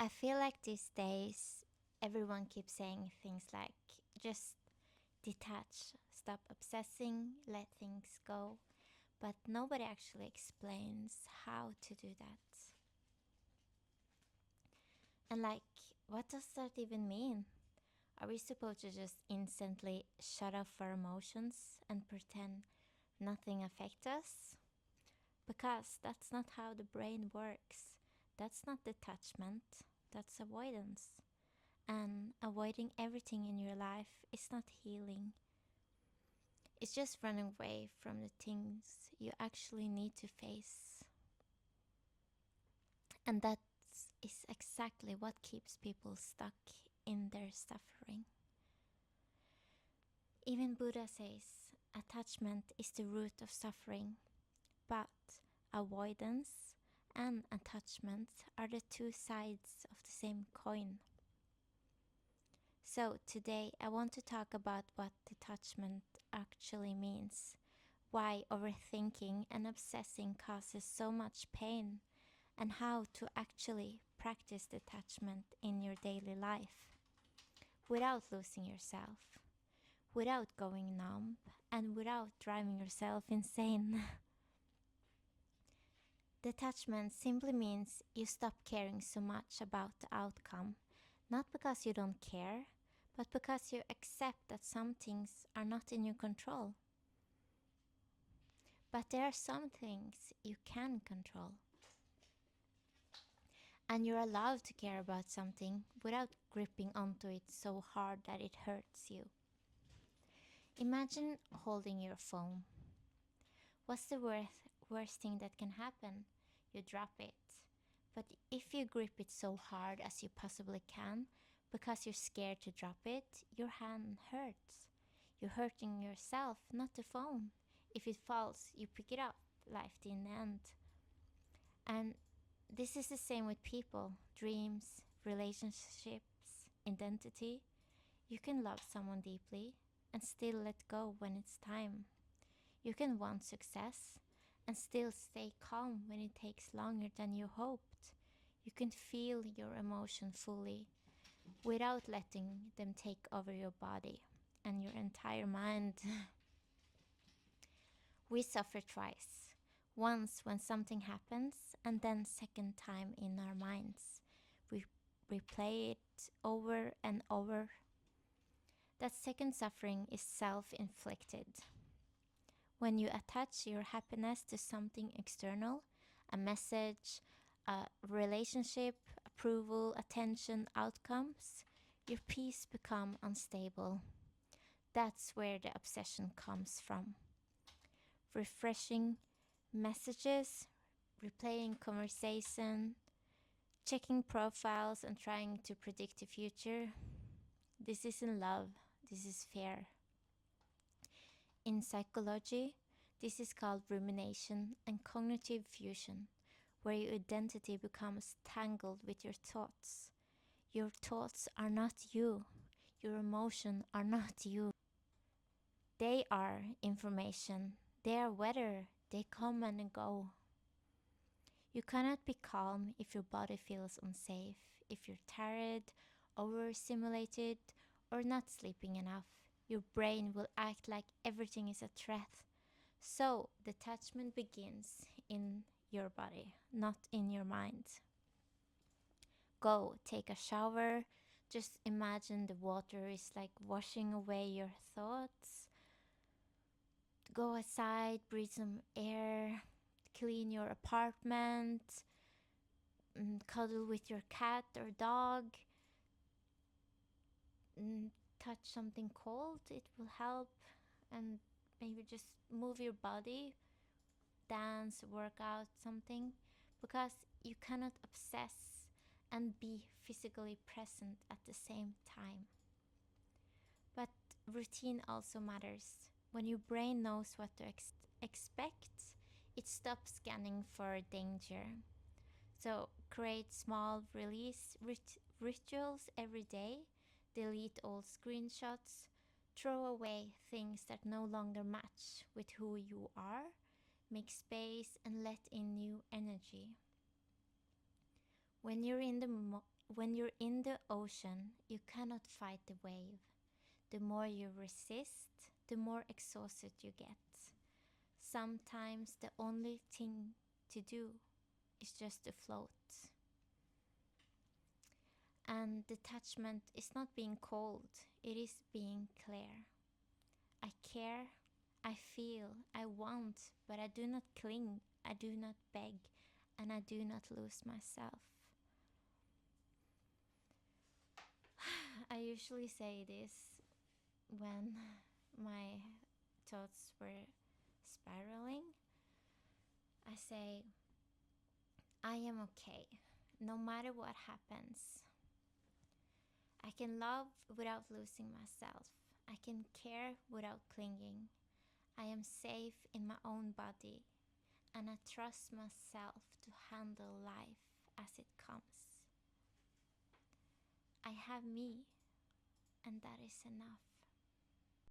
I feel like these days everyone keeps saying things like just detach, stop obsessing, let things go, but nobody actually explains how to do that. And what does that even mean? Are we supposed to just instantly shut off our emotions and pretend nothing affects us? Because that's not how the brain works. That's not detachment, that's avoidance. And avoiding everything in your life is not healing. It's just running away from the things you actually need to face. And that is exactly what keeps people stuck in their suffering. Even Buddha says attachment is the root of suffering, but avoidance and attachment are the two sides of the same coin. So today I want to talk about what detachment actually means, why overthinking and obsessing causes so much pain, and how to actually practice detachment in your daily life without losing yourself, without going numb, and without driving yourself insane. Detachment simply means you stop caring so much about the outcome, not because you don't care, but because you accept that some things are not in your control. But there are some things you can control. And you're allowed to care about something without gripping onto it so hard that it hurts you. Imagine holding your phone. What's the worst thing that can happen? You drop it. But if you grip it so hard as you possibly can, because you're scared to drop it, your hand hurts. You're hurting yourself, not the phone. If it falls, you pick it up, life in the end. And this is the same with people, dreams, relationships, identity. You can love someone deeply and still let go when it's time. You can want success and still stay calm when it takes longer than you hoped. You can feel your emotion fully without letting them take over your body and your entire mind. We suffer twice. Once when something happens, and then second time in our minds. We replay it over and over. That second suffering is self-inflicted. When you attach your happiness to something external, a message, a relationship, approval, attention, outcomes, your peace become unstable. That's where the obsession comes from. Refreshing messages, replaying conversation, checking profiles and trying to predict the future. This isn't love, this is fear. In psychology, this is called rumination and cognitive fusion, where your identity becomes tangled with your thoughts. Your thoughts are not you. Your emotions are not you. They are information. They are weather. They come and go. You cannot be calm if your body feels unsafe, if you're tired, overstimulated, or not sleeping enough. Your brain will act like everything is a threat. So, detachment begins in your body, not in your mind. Go take a shower. Just imagine the water is like washing away your thoughts. Go outside, breathe some air, clean your apartment, cuddle with your cat or dog, touch something cold, it will help. And maybe just move your body, dance, work out, something, because you cannot obsess and be physically present at the same time. But routine also matters. When your brain knows what to expect, it stops scanning for danger. So create small release rituals every day, delete old screenshots, throw away things that no longer match with who you are, make space and let in new energy. When you're in the ocean, you cannot fight the wave. The more you resist, the more exhausted you get. Sometimes the only thing to do is just to float. And detachment is not being cold, it is being clear. I care, I feel, I want, but I do not cling, I do not beg, and I do not lose myself. I usually say this when my thoughts were spiraling. I say, I am okay, no matter what happens. I can love without losing myself. I can care without clinging. I am safe in my own body, and I trust myself to handle life as it comes. I have me, and that is enough.